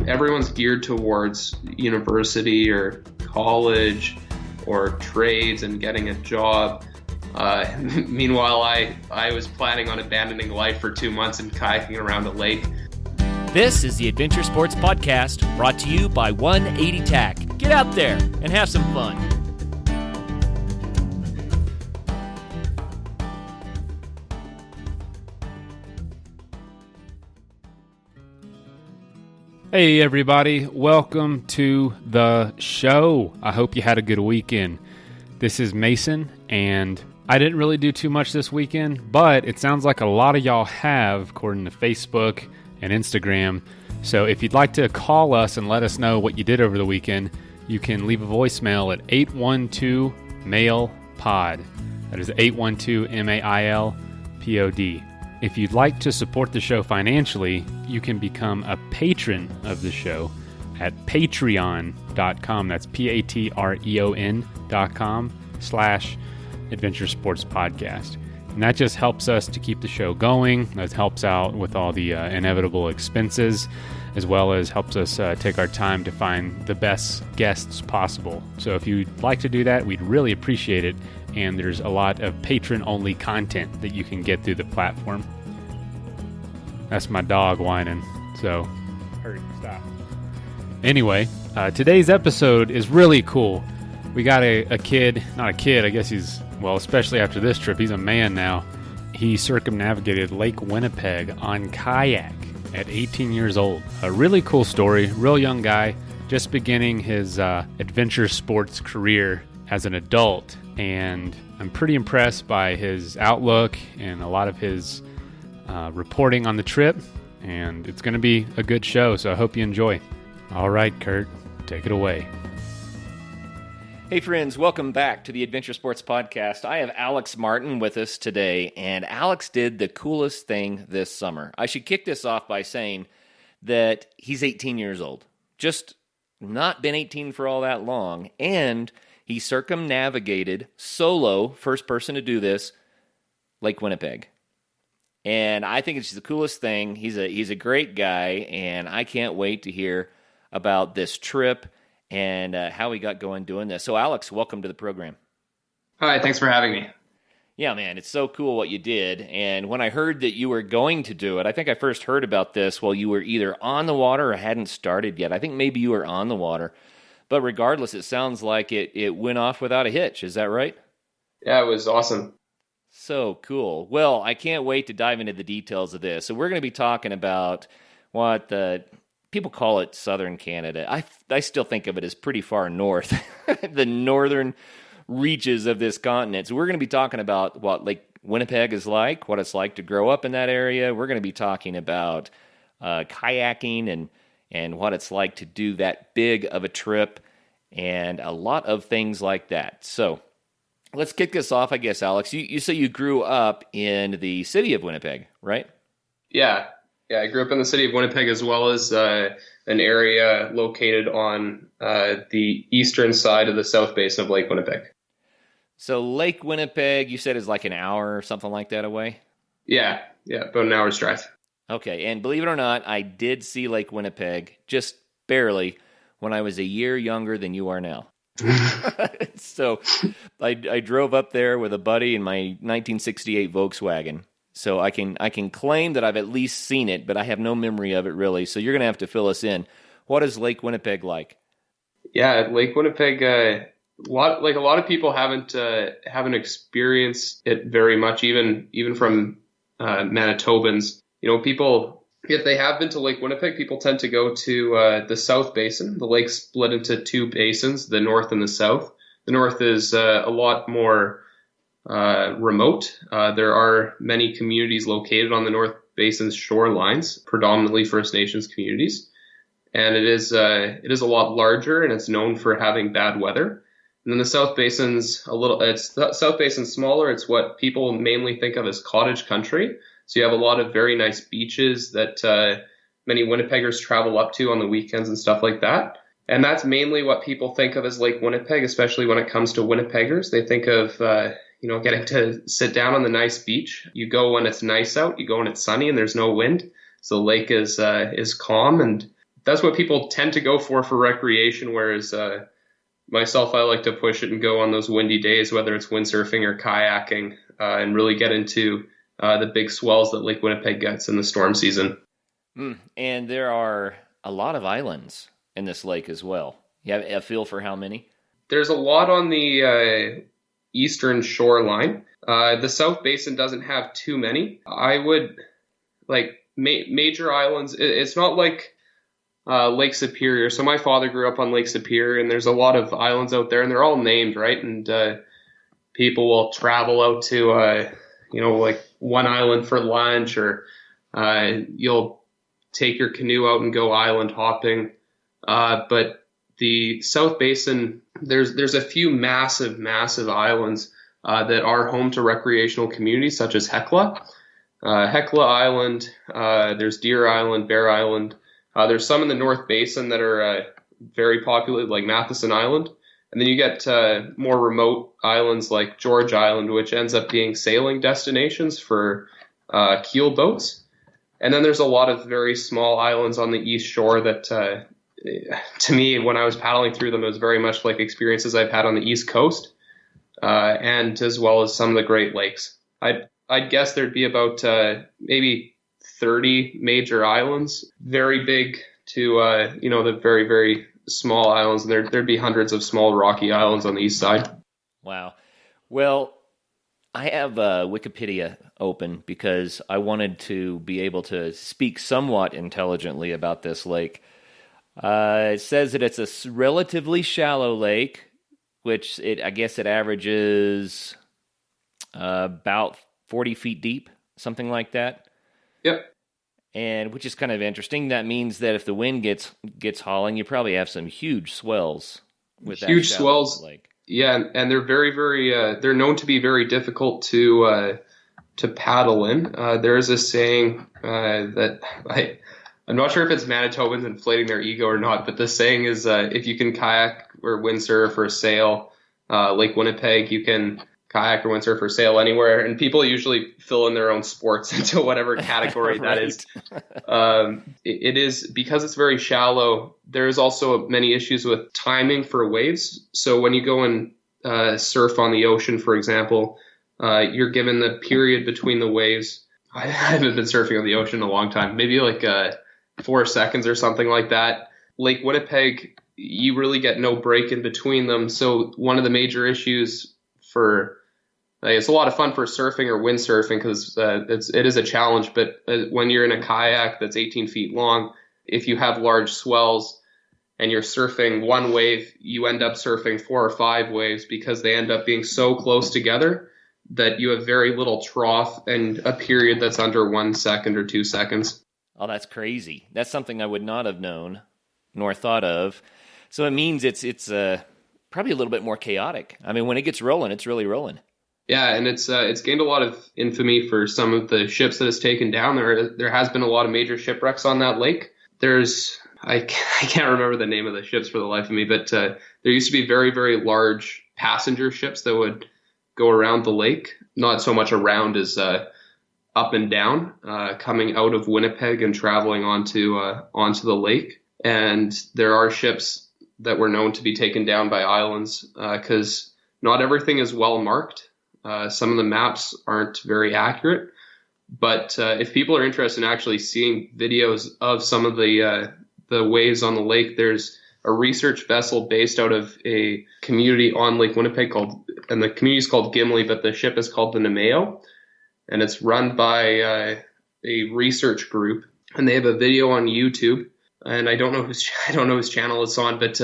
everyone's geared towards university or college or trades and getting a job. Meanwhile, I was planning on abandoning life for 2 months and kayaking around a lake. This is the Adventure Sports Podcast, brought to you by 180 TAC. Get out there and have some fun. Hey everybody, welcome to the show. I hope you had a good weekend. This is Mason, and I didn't really do too much this weekend, but it sounds like a lot of y'all have, according to Facebook and Instagram. So if you'd like to call us and let us know what you did over the weekend, you can leave a voicemail at 812-MAIL-POD. That is 812-MAIL-POD. If you'd like to support the show financially, you can become a patron of the show at patreon.com. That's patreon.com/Adventure Sports Podcast. And that just helps us to keep the show going. That helps out with all the inevitable expenses, as well as helps us take our time to find the best guests possible. So if you'd like to do that, we'd really appreciate it. And there's a lot of patron-only content that you can get through the platform. That's my dog whining, so hurry, stop. Anyway, today's episode is really cool. We got a kid, not a kid, I guess he's, well, especially after this trip, he's a man now. He circumnavigated Lake Winnipeg on kayak at 18 years old. A really cool story, real young guy, just beginning his adventure sports career as an adult. And I'm pretty impressed by his outlook and a lot of his reporting on the trip. And it's going to be a good show, so I hope you enjoy. All right, Kurt, take it away. Hey friends, welcome back to the Adventure Sports Podcast. I have Alex Martin with us today, and Alex did the coolest thing this summer. I should kick this off by saying that he's 18 years old. Just not been 18 for all that long, and he circumnavigated solo, first person to do this, Lake Winnipeg. And I think it's the coolest thing. He's a great guy, and I can't wait to hear about this trip and how he got going doing this. So, Alex, welcome to the program. Hi, thanks for having me. Yeah, man, it's so cool what you did. And when I heard that you were going to do it, I think I first heard about this while you were either on the water or hadn't started yet. I think maybe you were on the water. But regardless, it sounds like it went off without a hitch. Is that right? Yeah, it was awesome. So cool. Well, I can't wait to dive into the details of this. So we're going to be talking about what the people call it Southern Canada. I still think of it as pretty far north, the northern reaches of this continent. So we're going to be talking about what Lake Winnipeg is like, what it's like to grow up in that area. We're going to be talking about kayaking and what it's like to do that big of a trip and a lot of things like that. So let's kick this off, I guess, Alex. You say you grew up in the city of Winnipeg, right? Yeah, I grew up in the city of Winnipeg, as well as an area located on the eastern side of the south basin of Lake Winnipeg. So Lake Winnipeg, you said, is like an hour or something like that away? Yeah, about an hour's drive. Okay, and believe it or not, I did see Lake Winnipeg, just barely, when I was a year younger than you are now. So I drove up there with a buddy in my 1968 Volkswagen. So I can claim that I've at least seen it, but I have no memory of it really. So you're going to have to fill us in. What is Lake Winnipeg like? Yeah, Lake Winnipeg, a lot of people haven't experienced it very much, even from Manitobans. You know, people, if they have been to Lake Winnipeg, people tend to go to the South Basin. The lake's split into two basins, the North and the South. The North is a lot more remote. There are many communities located on the North Basin's shorelines, predominantly First Nations communities. And it is a lot larger, and it's known for having bad weather. And then the South Basin's South Basin's smaller. It's what people mainly think of as cottage country. So you have a lot of very nice beaches that many Winnipeggers travel up to on the weekends and stuff like that. And that's mainly what people think of as Lake Winnipeg, especially when it comes to Winnipeggers. They think of, getting to sit down on the nice beach. You go when it's nice out. You go when it's sunny and there's no wind. So the lake is calm, and that's what people tend to go for recreation. Whereas myself, I like to push it and go on those windy days, whether it's windsurfing or kayaking, and really get into the big swells that Lake Winnipeg gets in the storm season. And there are a lot of islands in this lake as well. You have a feel for how many? There's a lot on the eastern shoreline. The South Basin doesn't have too many. I would like major islands. It's not like Lake Superior. So my father grew up on Lake Superior, and there's a lot of islands out there, and they're all named, right? And people will travel out to, like one island for lunch, or you'll take your canoe out and go island hopping. But the South Basin, there's a few massive islands that are home to recreational communities, such as Hecla Island. There's Deer Island, Bear Island. There's some in the North Basin that are very populated, like Matheson Island. And then you get more remote islands like George Island, which ends up being sailing destinations for keel boats. And then there's a lot of very small islands on the East Shore that, to me, when I was paddling through them, it was very much like experiences I've had on the East Coast, and as well as some of the Great Lakes. I'd guess there'd be about maybe 30 major islands, very big to, the very, very small islands. And there'd be hundreds of small rocky islands on the east side. Wow. Well, I have Wikipedia open because I wanted to be able to speak somewhat intelligently about this lake. It says that it's a relatively shallow lake, which I guess it averages about 40 feet deep, something like that. Yep. And which is kind of interesting. That means that if the wind gets hauling, you probably have some huge swells with that huge swells. Lake. Yeah, and they're very, very. They're known to be very difficult to paddle in. There is a saying that I'm not sure if it's Manitobans inflating their ego or not, but the saying is if you can kayak or windsurf or sail Lake Winnipeg, you can kayak or windsurf or sail anywhere. And people usually fill in their own sports into whatever category that is. It is, because it's very shallow, there's also many issues with timing for waves. So when you go and surf on the ocean, for example, you're given the period between the waves. I haven't been surfing on the ocean in a long time, maybe like 4 seconds or something like that. Lake Winnipeg, you really get no break in between them. So one of the major issues it's a lot of fun for surfing or windsurfing because it is a challenge. But when you're in a kayak that's 18 feet long, if you have large swells and you're surfing one wave, you end up surfing 4 or 5 waves because they end up being so close together that you have very little trough and a period that's under 1 second or 2 seconds. Oh, that's crazy. That's something I would not have known nor thought of. So it means it's probably a little bit more chaotic. I mean, when it gets rolling, it's really rolling. Yeah, and it's gained a lot of infamy for some of the ships that it's taken down. There has been a lot of major shipwrecks on that lake. I can't remember the name of the ships for the life of me, but there used to be very, very large passenger ships that would go around the lake. Not so much around as up and down, coming out of Winnipeg and traveling onto the lake. And there are ships that were known to be taken down by islands because not everything is well marked. Some of the maps aren't very accurate, but if people are interested in actually seeing videos of some of the waves on the lake, there's a research vessel based out of a community on Lake Winnipeg and the community is called Gimli, but the ship is called the Nemeo, and it's run by a research group, and they have a video on YouTube, and I don't know whose channel it's on, but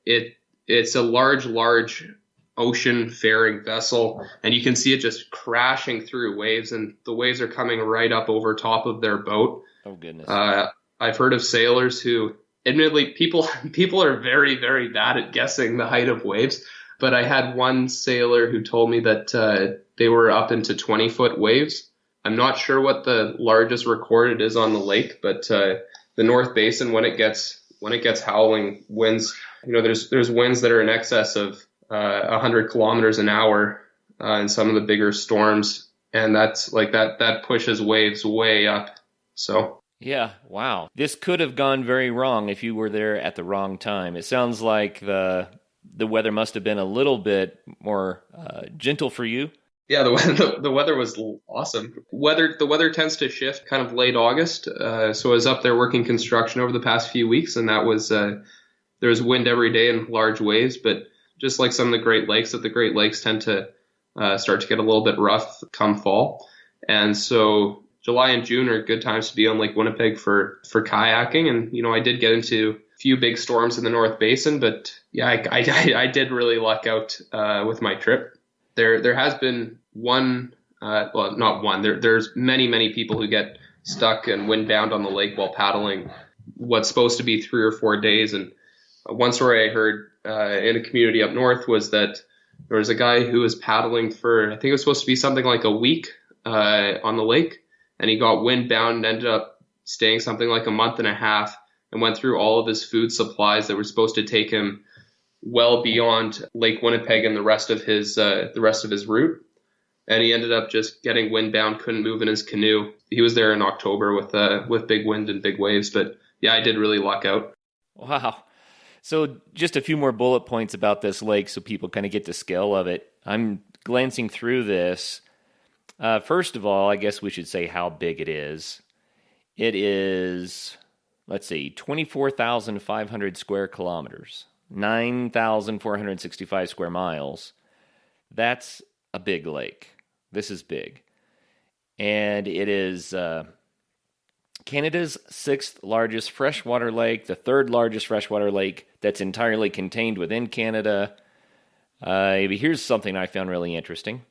it's a large ocean faring vessel, and you can see it just crashing through waves, and the waves are coming right up over top of their boat. Oh goodness. I've heard of sailors who, admittedly, people are very, very bad at guessing the height of waves, but I had one sailor who told me that they were up into 20-foot waves. I'm not sure what the largest recorded is on the lake, but the North Basin, when it gets howling winds, there's winds that are in excess of 100 kilometers an hour in some of the bigger storms, and that's like that pushes waves way up. So Yeah, wow. This could have gone very wrong if you were there at the wrong time. It sounds like the weather must have been a little bit more gentle for you. Yeah, the weather was awesome. The weather tends to shift kind of late August. So I was up there working construction over the past few weeks, and that was there was wind every day and large waves. But just like some of the Great Lakes, the Great Lakes tend to start to get a little bit rough come fall, and so July and June are good times to be on Lake Winnipeg for kayaking. And I did get into a few big storms in the North Basin, but yeah, I did really luck out with my trip. There has been one, well, not one. There's many people who get stuck and windbound on the lake while paddling what's supposed to be 3 or 4 days. And one story I heard in a community up north was that there was a guy who was paddling for, I think it was supposed to be something like a week on the lake, and he got windbound and ended up staying something like a month and a half and went through all of his food supplies that were supposed to take him well beyond Lake Winnipeg and the rest of his route. And he ended up just getting windbound, couldn't move in his canoe. He was there in October with big wind and big waves. But yeah, I did really luck out. Wow. So just a few more bullet points about this lake so people kind of get the scale of it. I'm glancing through this. First of all, I guess we should say how big it is. It is, let's see, 24,500 square kilometers, 9,465 square miles. That's a big lake. This is big. And it is Canada's 6th largest freshwater lake, the 3rd largest freshwater lake that's entirely contained within Canada. Here's something I found really interesting.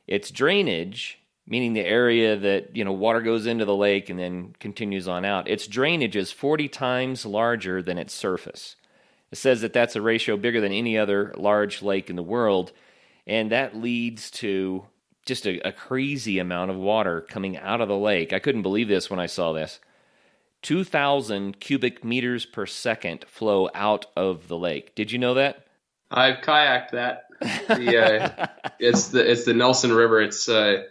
Its drainage, meaning the area that, water goes into the lake and then continues on out, its drainage is 40 times larger than its surface. It says that that's a ratio bigger than any other large lake in the world, and that leads to just a crazy amount of water coming out of the lake. I couldn't believe this when I saw this. 2,000 cubic meters per second flow out of the lake. Did you know that? I've kayaked that. It's the Nelson River. It's a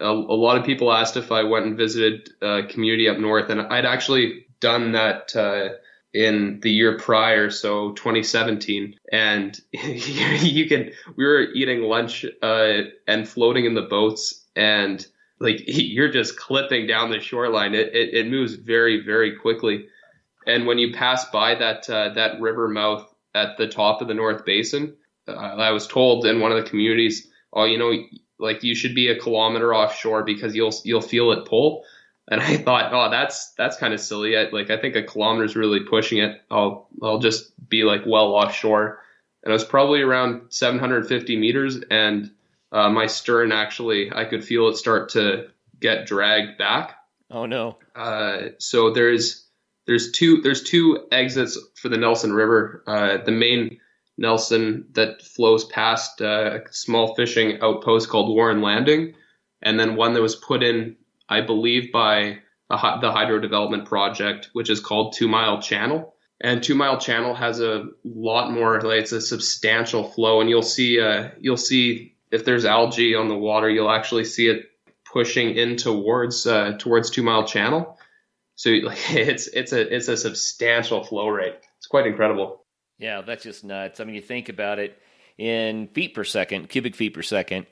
lot of people asked if I went and visited a community up north, and I'd actually done that in the year prior, so 2017. And we were eating lunch and floating in the boats, and like you're just clipping down the shoreline. It moves very, very quickly. And when you pass by that river mouth at the top of the North Basin, I was told in one of the communities, like you should be a kilometer offshore because you'll feel it pull. And I thought, that's kind of silly. I think a kilometer is really pushing it. I'll just be like well offshore. And it was probably around 750 meters, and my stern actually, I could feel it start to get dragged back. Oh no! So there's two exits for the Nelson River. The main Nelson that flows past a small fishing outpost called Warren Landing, and then one that was put in, I believe, by the Hydro Development Project, which is called 2 Mile Channel. And 2 Mile Channel has a lot more, it's a substantial flow, and you'll see if there's algae on the water, you'll actually see it pushing in towards 2 Mile Channel. So it's a substantial flow rate. It's quite incredible. Yeah, that's just nuts. I mean, you think about it in feet per second, cubic feet per second.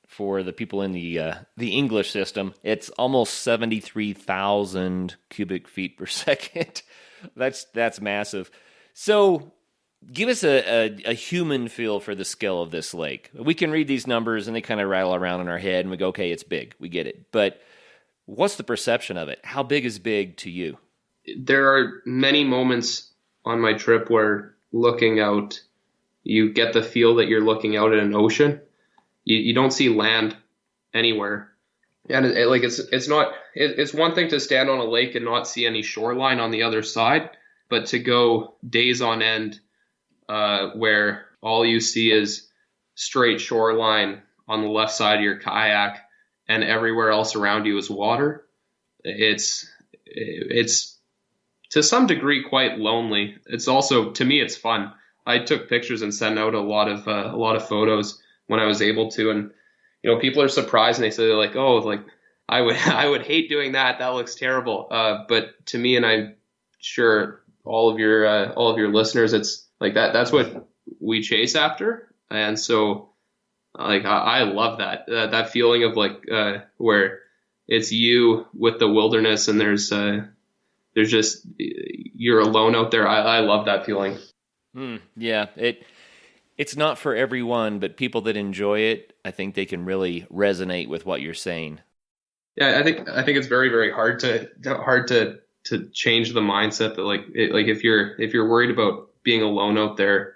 For the people in the English system, it's almost 73,000 cubic feet per second. That's massive. So give us a human feel for the scale of this lake. We can read these numbers and they kind of rattle around in our head and we go, okay, it's big. We get it. But what's the perception of it? How big is big to you? There are many moments on my trip where looking out, you get the feel that you're looking out at an ocean. You don't see land anywhere. And it's one thing to stand on a lake and not see any shoreline on the other side, but to go days on end where all you see is straight shoreline on the left side of your kayak and everywhere else around you is water. It's to some degree quite lonely. It's also, to me, it's fun. I took pictures and sent out a lot of photos when I was able to, and people are surprised and they say, like, oh, like I would hate doing that. That looks terrible. But to me, and I'm sure all of your listeners, it's like that's what we chase after. And so like I love that feeling of like where it's you with the wilderness and there's just you're alone out there. I love that feeling. Yeah, it's not for everyone, but people that enjoy it, I think they can really resonate with what you're saying. Yeah, I think it's very, very hard to change the mindset that like if you're worried about being alone out there,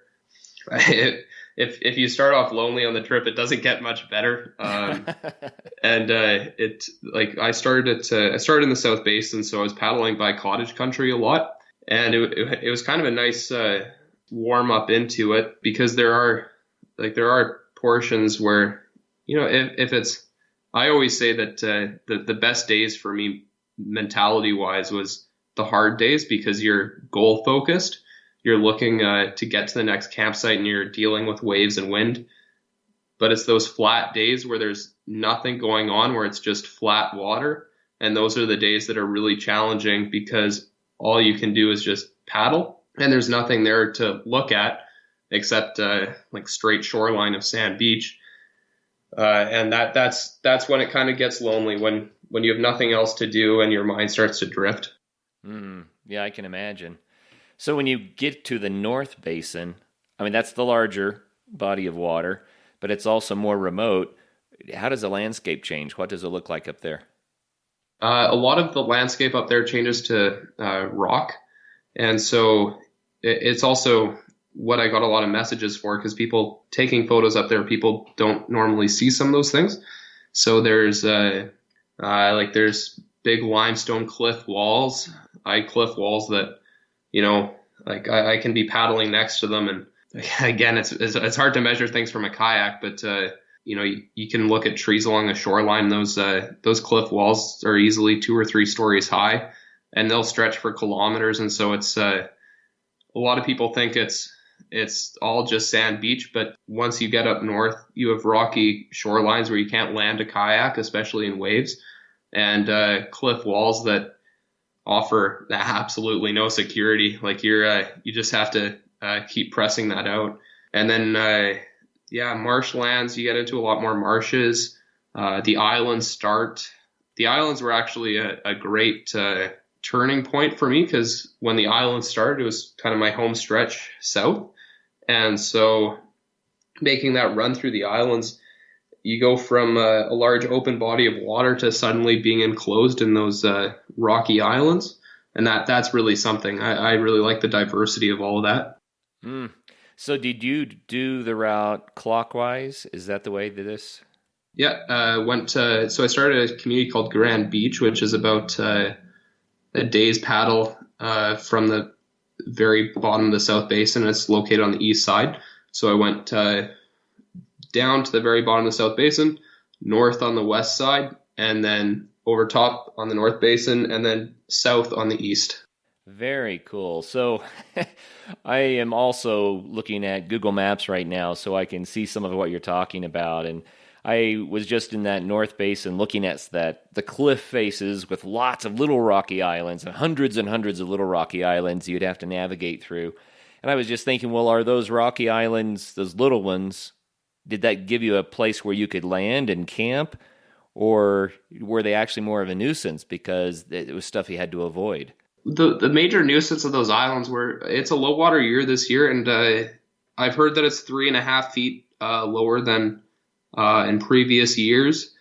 if you start off lonely on the trip, it doesn't get much better. And it like I started in the South Basin, so I was paddling by cottage country a lot, and it was kind of a nice warm up into it, because there are portions where, you know, if it's, I always say that the best days for me mentality wise was the hard days, because you're goal focused. You're looking to get to the next campsite and you're dealing with waves and wind. But it's those flat days where there's nothing going on, where it's just flat water. And those are the days that are really challenging, because all you can do is just paddle and there's nothing there to look at except like straight shoreline of sand beach. And that's when it kind of gets lonely, when you have nothing else to do and your mind starts to drift. Yeah, I can imagine. So when you get to the North Basin, I mean, that's the larger body of water, but it's also more remote. How does the landscape change? What does it look like up there? A lot of the landscape up there changes to rock. And so it's also what I got a lot of messages for, because people taking photos up there, people don't normally see some of those things. So there's there's big limestone cliff walls, cliff walls that, you know, like I can be paddling next to them. And again, it's hard to measure things from a kayak, but you know, you can look at trees along the shoreline. Those cliff walls are easily 2 or 3 stories high, and they'll stretch for kilometers. And so it's a lot of people think it's all just sand beach, but once you get up north, you have rocky shorelines where you can't land a kayak, especially in waves, and cliff walls that offer absolutely no security. Like you just have to keep pressing that out. And then marshlands, you get into a lot more marshes. The islands were actually a great turning point for me, because when the islands started, it was kind of my home stretch south. And so making that run through the islands, you go from a large open body of water to suddenly being enclosed in those rocky islands. And that's really something. I really like the diversity of all of that. So did you do the route clockwise? Is that the way to this? Yeah, so I started a community called Grand Beach, which is about a day's paddle from the very bottom of the South Basin. It's located on the east side. So I went down to the very bottom of the South Basin, north on the west side, and then over top on the North Basin, and then south on the east. Very cool. So I am also looking at Google Maps right now so I can see some of what you're talking about. And I was just in that North Basin looking at the cliff faces with lots of little rocky islands and hundreds of little rocky islands you'd have to navigate through. And I was just thinking, well, are those rocky islands, those little ones, did that give you a place where you could land and camp? Or were they actually more of a nuisance because it was stuff you had to avoid? The major nuisance of those islands it's a low water year this year, and I've heard that it's 3.5 feet lower than in previous years.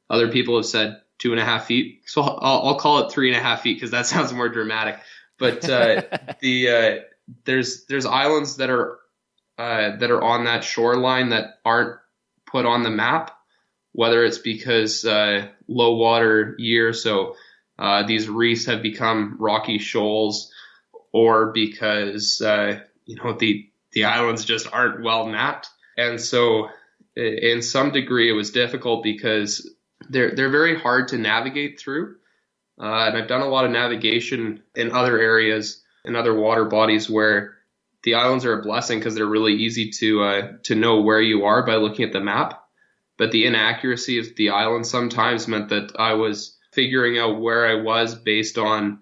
Other people have said 2.5 feet, so I'll call it 3.5 feet because that sounds more dramatic. But there's islands that are on that shoreline that aren't put on the map, whether it's because low water year, so these reefs have become rocky shoals, or because the islands just aren't well mapped. And so in some degree it was difficult because they're very hard to navigate through. And I've done a lot of navigation in other areas, in other water bodies, where the islands are a blessing because they're really easy to know where you are by looking at the map. But the inaccuracy of the island sometimes meant that I was figuring out where I was based on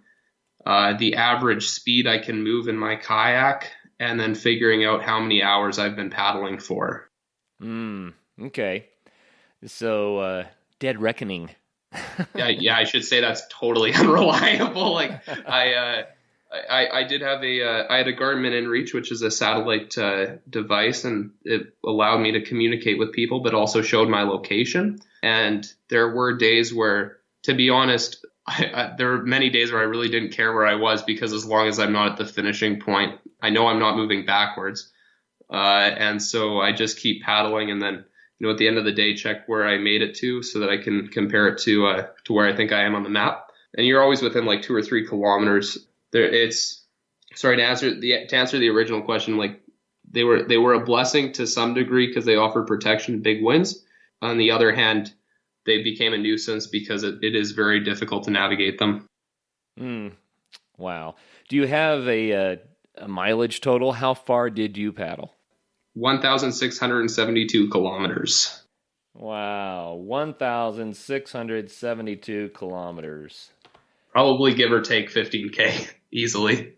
the average speed I can move in my kayak, and then figuring out how many hours I've been paddling for. Okay. So, dead reckoning. Yeah, I should say that's totally unreliable. Like I did have I had a Garmin InReach, which is a satellite device, and it allowed me to communicate with people, but also showed my location. And there were days where, to be honest, there were many days where I really didn't care where I was, because as long as I'm not at the finishing point, I know I'm not moving backwards. And so I just keep paddling, and then, at the end of the day, check where I made it to so that I can compare it to where I think I am on the map. And you're always within like 2 or 3 kilometers. To answer the original question, like they were a blessing to some degree because they offered protection to big winds. On the other hand, they became a nuisance because it is very difficult to navigate them. Wow. Do you have a mileage total? How far did you paddle? 1,672 kilometers. Wow, 1,672 kilometers. Probably give or take 15K easily.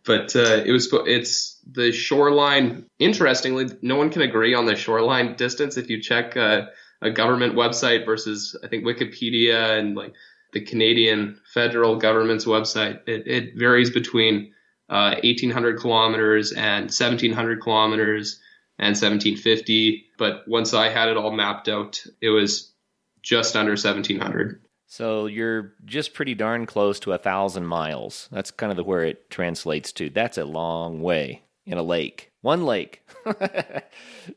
But it's the shoreline. Interestingly, no one can agree on the shoreline distance. If you check a government website versus, I think, Wikipedia and like the Canadian federal government's website, it varies between 1,800 kilometers and 1,700 kilometers and 1,750. But once I had it all mapped out, it was just under 1,700. So you're just pretty darn close to 1,000 miles. That's kind of where it translates to. That's a long way in a lake. One lake.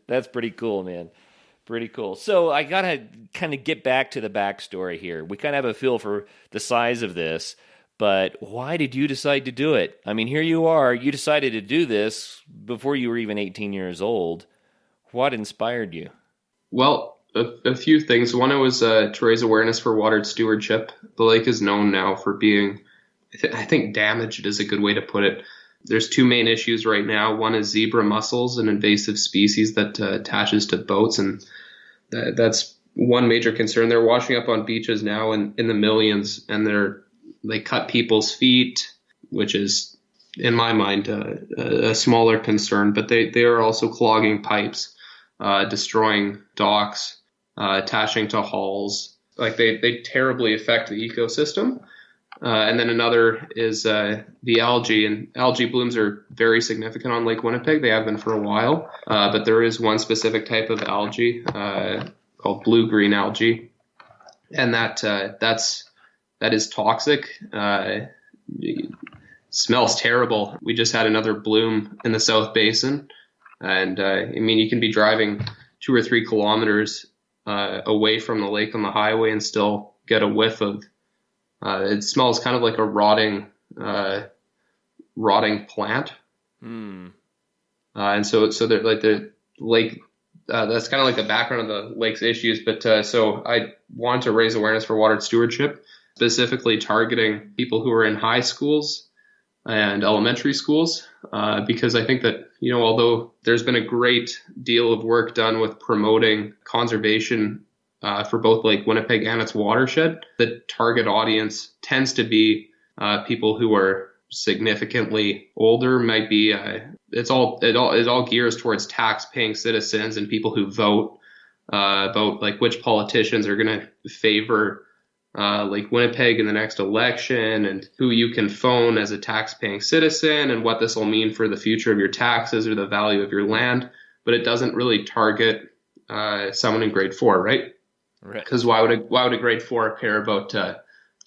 That's pretty cool, man. Pretty cool. So I got to kind of get back to the backstory here. We kind of have a feel for the size of this, but why did you decide to do it? I mean, here you are. You decided to do this before you were even 18 years old. What inspired you? Well, a few things. One, it was to raise awareness for water stewardship. The lake is known now for being, I think, damaged is a good way to put it. There's 2 main issues right now. One is zebra mussels, an invasive species that attaches to boats, and that's one major concern. They're washing up on beaches now in the millions, and they cut people's feet, which is, in my mind, a smaller concern. But they are also clogging pipes, destroying docks, attaching to hulls. Like they terribly affect the ecosystem. And then another is the algae, and algae blooms are very significant on Lake Winnipeg. They have been for a while, but there is one specific type of algae called blue-green algae, and that is toxic. It smells terrible. We just had another bloom in the South Basin, and I mean, you can be driving 2 or 3 kilometers away from the lake on the highway and still get a whiff of. It smells kind of like a rotting plant. And so they're like the lake. That's kind of like the background of the lake's issues. But so I want to raise awareness for water stewardship, specifically targeting people who are in high schools and elementary schools, because I think that, although there's been a great deal of work done with promoting conservation for both Lake Winnipeg and its watershed, the target audience tends to be people who are significantly older. Might be it all gears towards tax-paying citizens and people who vote about like which politicians are going to favor Lake Winnipeg in the next election, and who you can phone as a tax-paying citizen, and what this will mean for the future of your taxes or the value of your land. But it doesn't really target someone in grade 4, right? Right. Because why would a grade 4 care about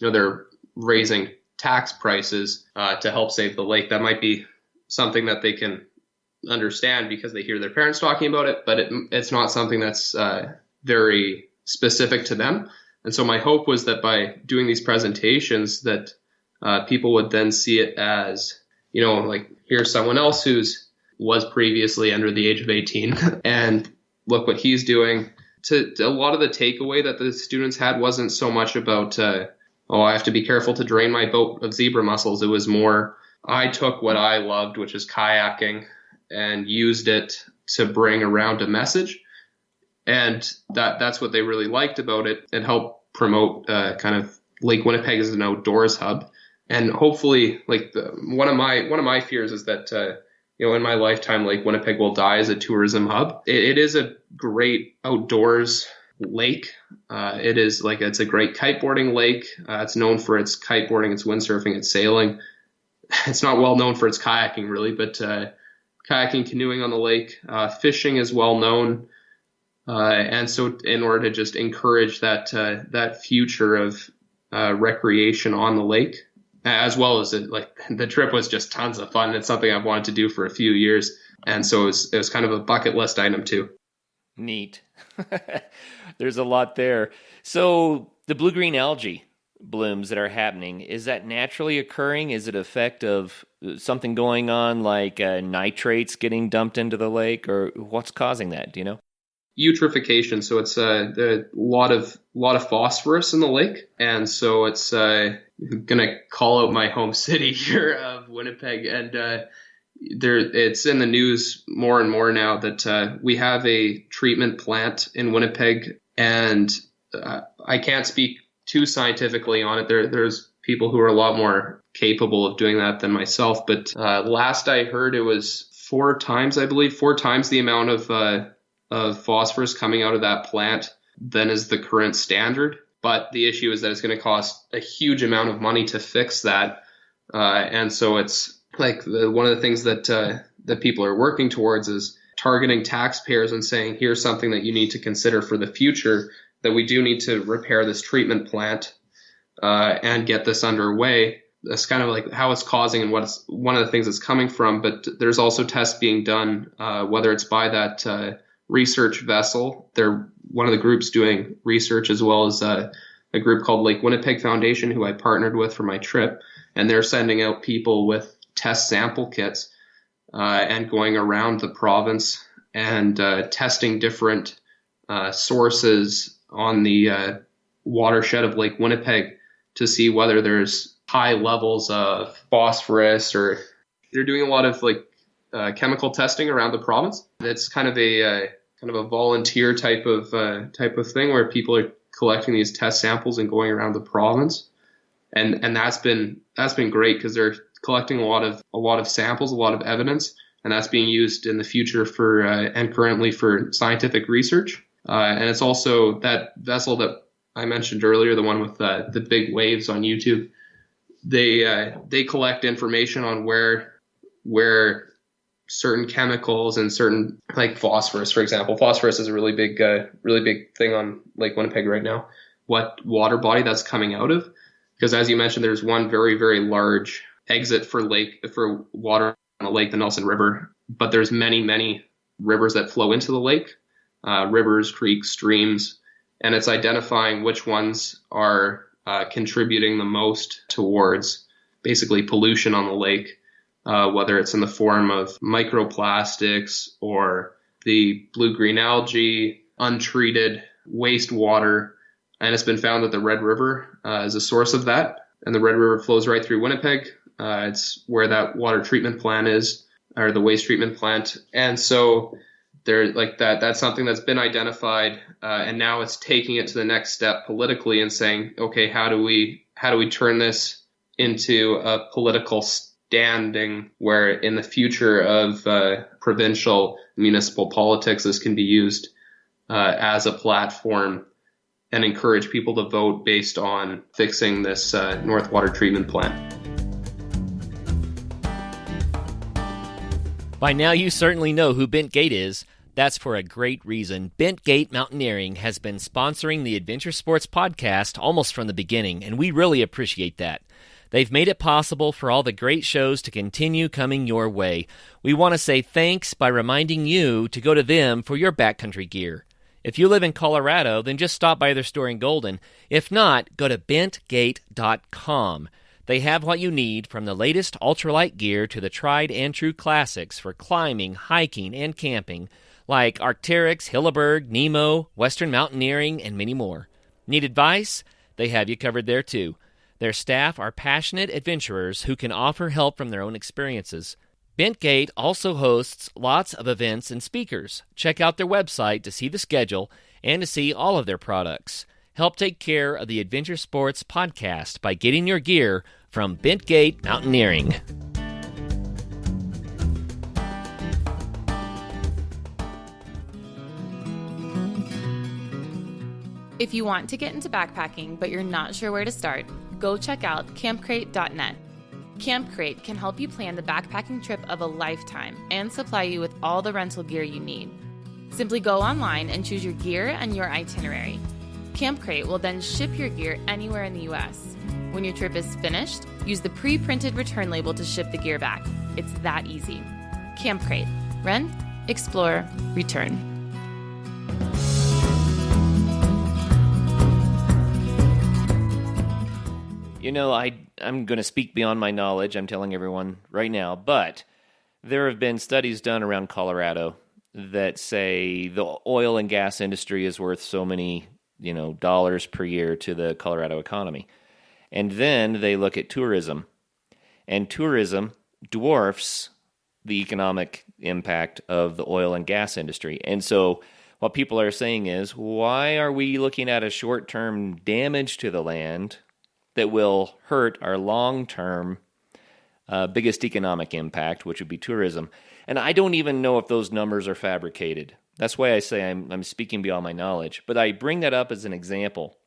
they're raising tax prices to help save the lake? That might be something that they can understand because they hear their parents talking about it, but it's not something that's very specific to them. And so my hope was that by doing these presentations, that people would then see it as, like, here's someone else was previously under the age of 18, and look what he's doing. To a lot of the takeaway that the students had wasn't so much about, I have to be careful to drain my boat of zebra mussels. It was more, I took what I loved, which is kayaking, and used it to bring around a message. And that's what they really liked about it. It helped promote kind of Lake Winnipeg is an outdoors hub, and hopefully, like one of my fears is that in my lifetime, Lake Winnipeg will die as a tourism hub. It is a great outdoors lake. It's a great kiteboarding lake. It's known for its kiteboarding, its windsurfing, its sailing. It's not well known for its kayaking really, but kayaking, canoeing on the lake, fishing is well known. And so in order to just encourage that future of recreation on the lake, as well as the trip was just tons of fun. It's something I've wanted to do for a few years. And so it was kind of a bucket list item too. Neat. There's a lot there. So the blue-green algae blooms that are happening, is that naturally occurring? Is it an effect of something going on like nitrates getting dumped into the lake, or what's causing that? Do you know? Eutrophication. So it's a lot of phosphorus in the lake. And so it's gonna call out my home city here of Winnipeg, and it's in the news more and more now that we have a treatment plant in Winnipeg, and I can't speak too scientifically on it. There's people who are a lot more capable of doing that than myself, but last I heard it was 4 times the amount of phosphorus coming out of that plant than is the current standard. But the issue is that it's going to cost a huge amount of money to fix that. And so it's like one of the things that people are working towards is targeting taxpayers and saying, here's something that you need to consider for the future, that we do need to repair this treatment plant and get this underway. That's kind of like how it's causing and what's one of the things it's coming from. But there's also tests being done, whether it's by that research vessel. They're one of the groups doing research, as well as a group called Lake Winnipeg Foundation, who I partnered with for my trip. And they're sending out people with test sample kits and going around the province and testing different sources on the watershed of Lake Winnipeg to see whether there's high levels of phosphorus, or they're doing a lot of chemical testing around the province. It's kind of a volunteer type of thing where people are collecting these test samples and going around the province, and that's been great because they're collecting a lot of samples, a lot of evidence, and that's being used in the future for and currently for scientific research. And it's also that vessel that I mentioned earlier, the one with the big waves on YouTube. They collect information on where certain chemicals and certain, like phosphorus, for example. Phosphorus is a really big thing on Lake Winnipeg right now. What water body that's coming out of? Because as you mentioned, there's one very, very large exit for water on the lake, the Nelson River. But there's many, many rivers that flow into the lake, rivers, creeks, streams, and it's identifying which ones are contributing the most towards basically pollution on the lake. Whether it's in the form of microplastics or the blue-green algae, untreated wastewater. And it's been found that the Red River is a source of that. And the Red River flows right through Winnipeg. It's where that water treatment plant is, or the waste treatment plant. And so that's something that's been identified. And now it's taking it to the next step politically and saying, okay, how do we turn this into a political standing where in the future of provincial municipal politics, this can be used as a platform and encourage people to vote based on fixing this North Water Treatment Plant. By now you certainly know who Bent Gate is. That's for a great reason. Bent Gate Mountaineering has been sponsoring the Adventure Sports podcast almost from the beginning, and we really appreciate that. They've made it possible for all the great shows to continue coming your way. We want to say thanks by reminding you to go to them for your backcountry gear. If you live in Colorado, then just stop by their store in Golden. If not, go to bentgate.com. They have what you need, from the latest ultralight gear to the tried and true classics for climbing, hiking, and camping, like Arc'teryx, Hilleberg, Nemo, Western Mountaineering, and many more. Need advice? They have you covered there too. Their staff are passionate adventurers who can offer help from their own experiences. Bentgate also hosts lots of events and speakers. Check out their website to see the schedule and to see all of their products. Help take care of the Adventure Sports podcast by getting your gear from Bentgate Mountaineering. If you want to get into backpacking but you're not sure where to start, go check out campcrate.net. Camp Crate can help you plan the backpacking trip of a lifetime and supply you with all the rental gear you need. Simply go online and choose your gear and your itinerary. Camp Crate will then ship your gear anywhere in the U.S. When your trip is finished, use the pre-printed return label to ship the gear back. It's that easy. Camp Crate. Rent, explore, return. You know, I'm going to speak beyond my knowledge, I'm telling everyone right now, but there have been studies done around Colorado that say the oil and gas industry is worth so many, dollars per year to the Colorado economy. And then they look at tourism, and tourism dwarfs the economic impact of the oil and gas industry. And so what people are saying is, why are we looking at a short-term damage to the land that will hurt our long-term biggest economic impact, which would be tourism? And I don't even know if those numbers are fabricated. That's why I say I'm speaking beyond my knowledge. But I bring that up as an example.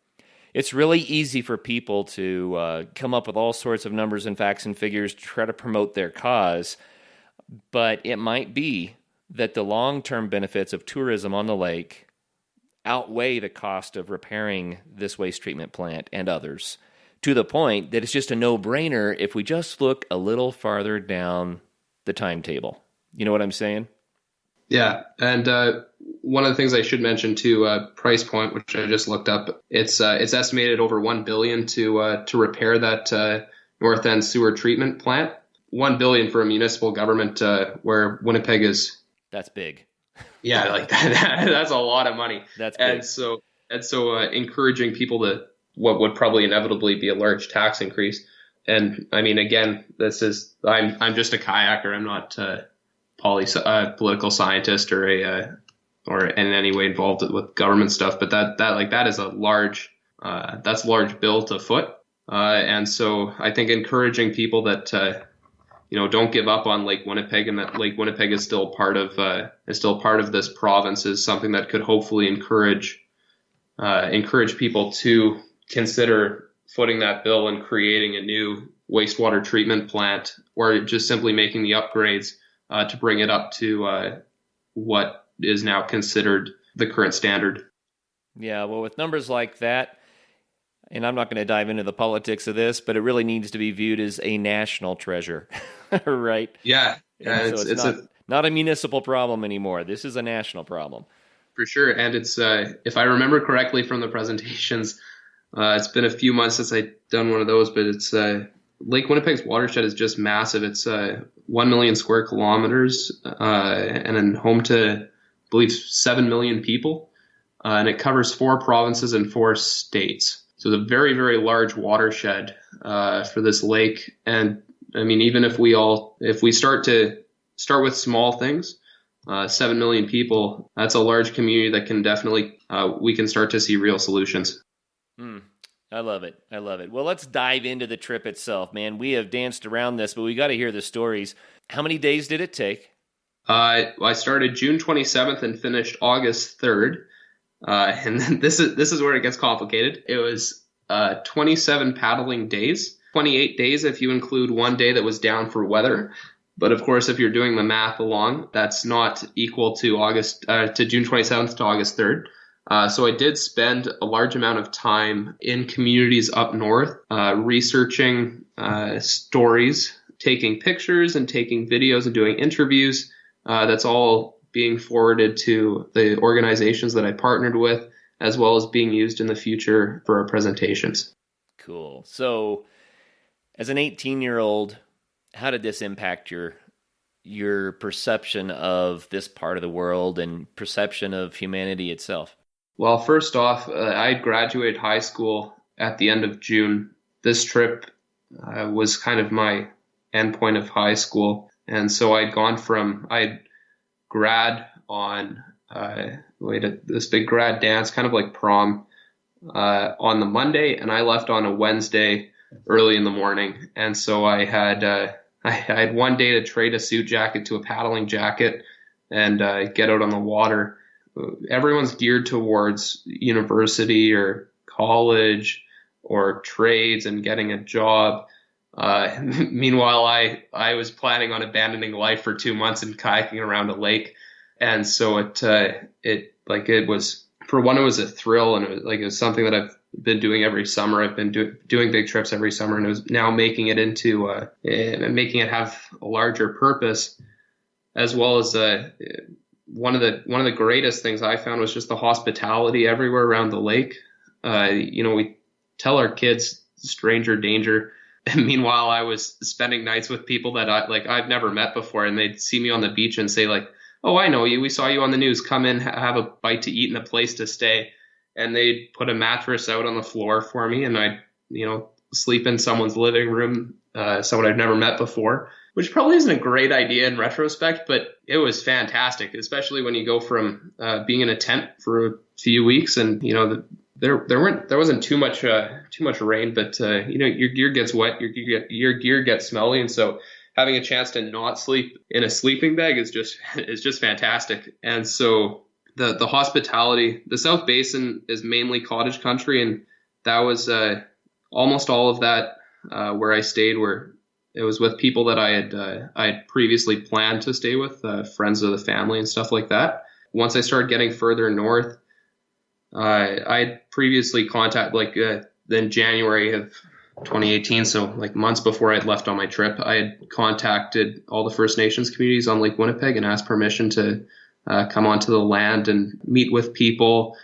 It's really easy for people to come up with all sorts of numbers and facts and figures to try to promote their cause, but it might be that the long-term benefits of tourism on the lake outweigh the cost of repairing this waste treatment plant and others, to the point that it's just a no-brainer if we just look a little farther down the timetable. You know what I'm saying? Yeah, and one of the things I should mention too, price point, which I just looked up, it's estimated over $1 billion to repair that North End sewer treatment plant. $1 billion for a municipal government where Winnipeg is. That's big. Yeah, like that's a lot of money. That's big. And so encouraging people to what would probably inevitably be a large tax increase. And I mean, again, I'm just a kayaker. I'm not a political scientist or in any way involved with government stuff. But that is a large bill to foot. And so I think encouraging people that don't give up on Lake Winnipeg, and that Lake Winnipeg is still part of this province, is something that could hopefully encourage people to consider footing that bill and creating a new wastewater treatment plant, or just simply making the upgrades to bring it up to what is now considered the current standard. Yeah, well, with numbers like that, and I'm not going to dive into the politics of this, but it really needs to be viewed as a national treasure, right? Yeah, so it's not a municipal problem anymore. This is a national problem. For sure, and it's if I remember correctly from the presentations, it's been a few months since I've done one of those, but it's Lake Winnipeg's watershed is just massive. It's 1 million square kilometers and then home to, I believe, 7 million people. And it covers 4 provinces and 4 states. So it's a very, very large watershed for this lake. And I mean, even if we start with small things, 7 million people, that's a large community that can definitely, we can start to see real solutions. I love it. Well, let's dive into the trip itself, man. We have danced around this, but we got to hear the stories. How many days did it take? I started June 27th and finished August 3rd. And then this is where it gets complicated. It was 27 paddling days, 28 days if you include one day that was down for weather. But of course, if you're doing the math along, that's not equal to June 27th to August 3rd. So I did spend a large amount of time in communities up north, researching stories, taking pictures and taking videos and doing interviews. That's all being forwarded to the organizations that I partnered with, as well as being used in the future for our presentations. Cool. So as an 18-year-old, how did this impact your perception of this part of the world and perception of humanity itself? Well, first off, I graduated high school at the end of June. This trip was kind of my endpoint of high school. And so I'd grad on this big grad dance, kind of like prom, on the Monday, and I left on a Wednesday early in the morning. And so I had one day to trade a suit jacket to a paddling jacket and get out on the water. Everyone's geared towards university or college or trades and getting a job. Meanwhile, I was planning on abandoning life for 2 months and kayaking around a lake. And so it was, for one, it was a thrill, and it was something that I've been doing every summer. I've been doing big trips every summer, and it was now making it have a larger purpose, as well as one of the greatest things I found was just the hospitality everywhere around the lake. We tell our kids stranger danger. And meanwhile, I was spending nights with people that I've never met before, and they'd see me on the beach and say like, "Oh, I know you. We saw you on the news. Come in, have a bite to eat and a place to stay." And they'd put a mattress out on the floor for me, and I'd, sleep in someone's living room, someone I've never met before, which probably isn't a great idea in retrospect, but it was fantastic, especially when you go from being in a tent for a few weeks, and there wasn't too much rain, but your gear gets wet, your gear gets smelly, and so having a chance to not sleep in a sleeping bag is just fantastic. And so the hospitality, the South Basin is mainly cottage country, and that was almost all of that where I stayed, where it was with people that I had previously planned to stay with, friends of the family and stuff like that. Once I started getting further north, I had previously contacted, in January of 2018, so months before I had left on my trip, I had contacted all the First Nations communities on Lake Winnipeg and asked permission to come onto the land and meet with people.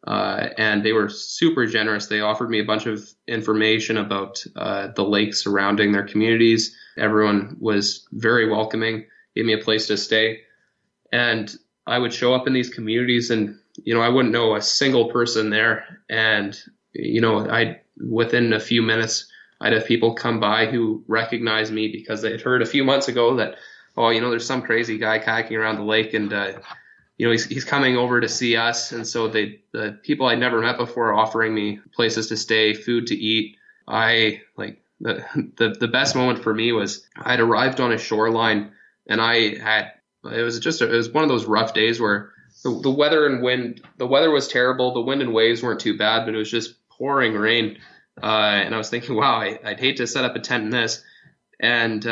And they were super generous. They offered me a bunch of information about the lakes surrounding their communities. Everyone was very welcoming, gave me a place to stay. And I would show up in these communities and, I wouldn't know a single person there. And, within a few minutes, I'd have people come by who recognized me because they had heard a few months ago that, there's some crazy guy kayaking around the lake, and he's coming over to see us. And so the people I'd never met before offering me places to stay, food to eat. The best moment for me was I'd arrived on a shoreline, and it was one of those rough days where the weather was terrible. The wind and waves weren't too bad, but it was just pouring rain. And I was thinking, wow, I'd hate to set up a tent in this. And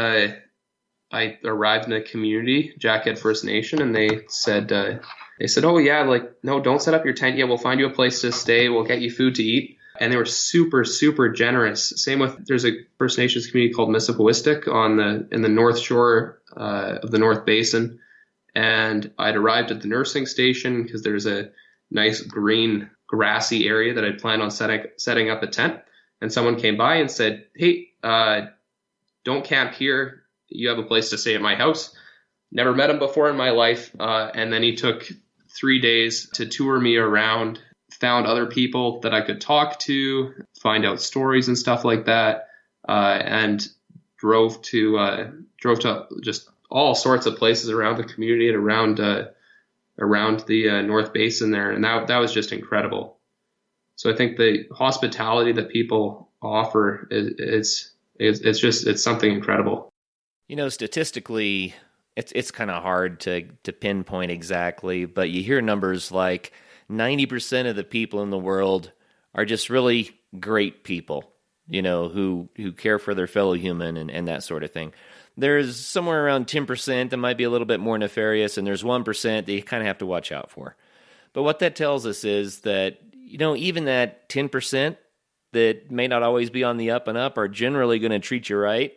I arrived in a community, Jackhead First Nation, and they said, "Oh yeah, no, don't set up your tent yet. We'll find you a place to stay. We'll get you food to eat." And they were super, super generous. Same with, there's a First Nations community called Mississippiwistic in the north shore of the North Basin. And I'd arrived at the nursing station because there's a nice green grassy area that I'd planned on setting up a tent. And someone came by and said, "Hey, don't camp here. You have a place to stay at my house." Never met him before in my life. And then he took 3 days to tour me around, found other people that I could talk to, find out stories and stuff like that, and drove to just all sorts of places around the community and around the North Basin there. And that was just incredible. So I think the hospitality that people offer it's something incredible. Statistically, it's kind of hard to pinpoint exactly, but you hear numbers like 90% of the people in the world are just really great people, who care for their fellow human and that sort of thing. There's somewhere around 10% that might be a little bit more nefarious, and there's 1% that you kind of have to watch out for. But what that tells us is that, even that 10% that may not always be on the up and up are generally going to treat you right.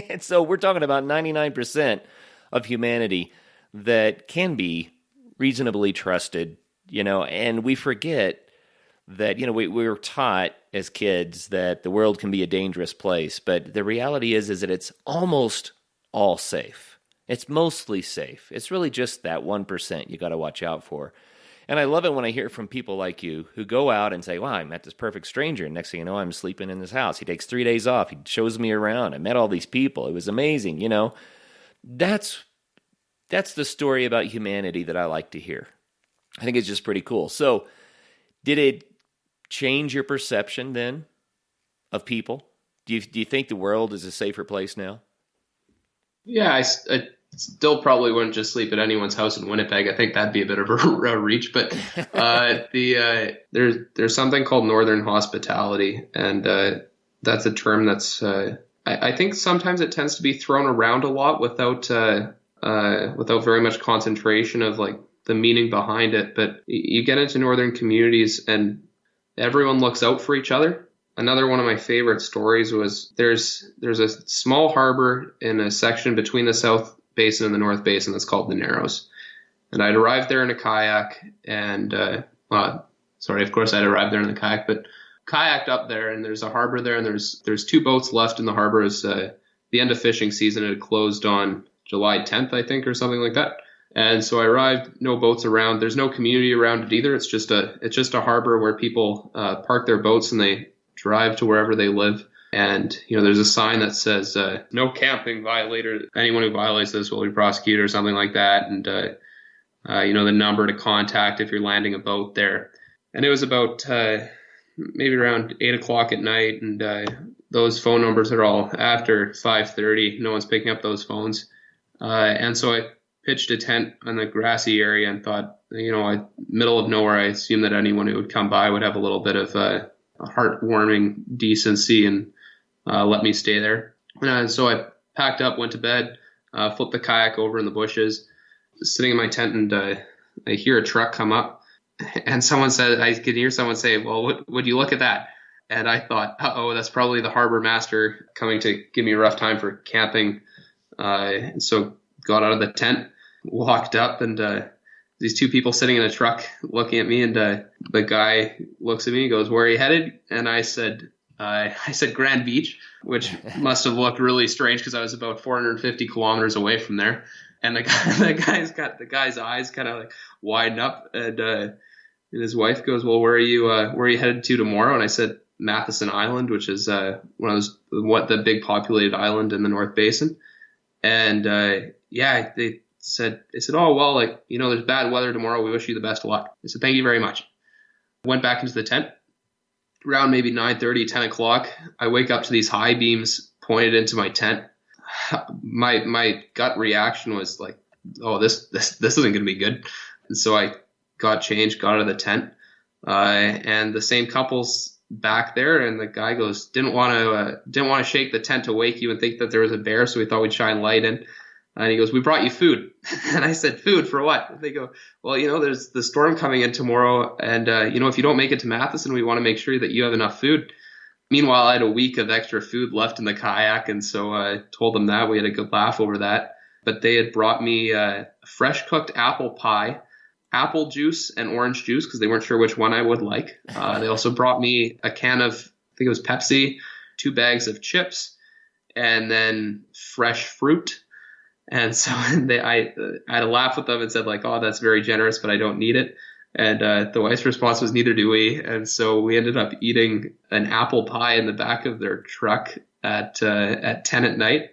And so we're talking about 99% of humanity that can be reasonably trusted, and we forget that, we were taught as kids that the world can be a dangerous place, but the reality is that it's almost all safe. It's mostly safe. It's really just that 1% you got to watch out for. And I love it when I hear from people like you who go out and say, "Wow, I met this perfect stranger, and next thing you know, I'm sleeping in his house. He takes 3 days off. He shows me around. I met all these people. It was amazing." That's the story about humanity that I like to hear. I think it's just pretty cool. So did it change your perception then of people? Do you think the world is a safer place now? Yeah, I still probably wouldn't just sleep at anyone's house in Winnipeg. I think that'd be a bit of a reach, but there's something called northern hospitality, and that's a term that's I think sometimes it tends to be thrown around a lot without very much concentration of like the meaning behind it. But you get into northern communities and everyone looks out for each other. Another one of my favorite stories was there's a small harbor in a section between the South Basin and the North Basin that's called the Narrows. And I'd arrived there in a kayak and, of course I'd arrived there in the kayak, but kayaked up there and there's a harbor there and there's 2 boats left in the harbor as the end of fishing season. It had closed on July 10th, I think, or something like that. And so I arrived, no boats around. There's no community around it either. It's just a harbor where people park their boats and they drive to wherever they live. And, there's a sign that says, no camping violator. Anyone who violates this will be prosecuted or something like that. And, the number to contact if you're landing a boat there. And it was about maybe around 8 o'clock at night. And those phone numbers are all after 5:30. No one's picking up those phones. And so I pitched a tent on the grassy area and thought, middle of nowhere, I assumed that anyone who would come by would have a little bit of a heartwarming decency and let me stay there. So I packed up, went to bed, flipped the kayak over in the bushes, sitting in my tent, and I hear a truck come up. And I could hear someone say, well, would you look at that? And I thought, that's probably the harbor master coming to give me a rough time for camping. And so got out of the tent, walked up, and these 2 people sitting in a truck looking at me, and the guy looks at me and goes, where are you headed? And I said Grand Beach, which must have looked really strange because I was about 450 kilometers away from there. And the guy's eyes kind of like widen up, and his wife goes, well, where are you headed to tomorrow? And I said Matheson Island, which is the big populated island in the North Basin. And they said, oh, well, there's bad weather tomorrow. We wish you the best of luck. I said, thank you very much. Went back into the tent. Around maybe 9:30, 10 o'clock, I wake up to these high beams pointed into my tent. My gut reaction was like, oh, this isn't going to be good. And so I got changed, got out of the tent, and the same couple's back there, and the guy goes, didn't want to shake the tent to wake you and think that there was a bear, so we thought we'd shine light in. And he goes, we brought you food. And I said, food for what? And they go, well, there's the storm coming in tomorrow. And, if you don't make it to Matheson, we want to make sure that you have enough food. Meanwhile, I had a week of extra food left in the kayak. And so I told them that. We had a good laugh over that. But they had brought me fresh cooked apple pie, apple juice, and orange juice because they weren't sure which one I would like. They also brought me a can of, I think it was Pepsi, 2 bags of chips, and then fresh fruit. And so I had a laugh with them and said, like, oh, that's very generous, but I don't need it. And the wife's response was, neither do we. And so we ended up eating an apple pie in the back of their truck at 10 at night,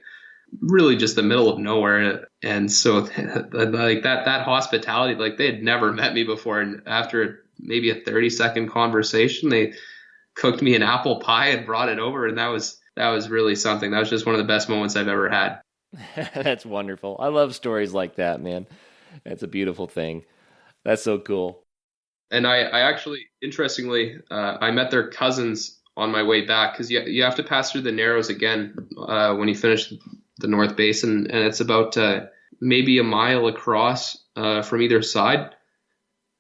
really just the middle of nowhere. And so like that hospitality, like they had never met me before. And after maybe a 30-second conversation, they cooked me an apple pie and brought it over. And that was really something. That was just one of the best moments I've ever had. That's wonderful. I love stories like that, man. That's a beautiful thing. That's so cool. And I actually, interestingly, I met their cousins on my way back because you have to pass through the Narrows again when you finish the North Basin, and it's about maybe a mile across from either side.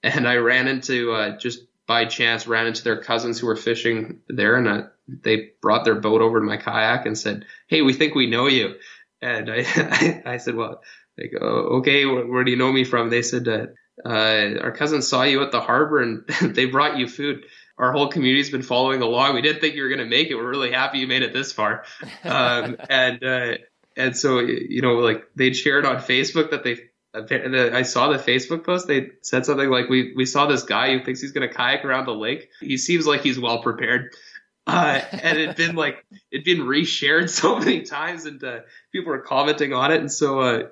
And I just by chance ran into their cousins who were fishing there, and they brought their boat over to my kayak and said, hey, we think we know you. And I said, well, they go, okay, where do you know me from? They said, our cousins saw you at the harbor and they brought you food. Our whole community's been following along. We didn't think you were going to make it. We're really happy you made it this far. And so, like they'd shared on Facebook that I saw the Facebook post. They said something like, we saw this guy who thinks he's going to kayak around the lake. He seems like he's well prepared. And it'd been reshared so many times, and people were commenting on it. And so,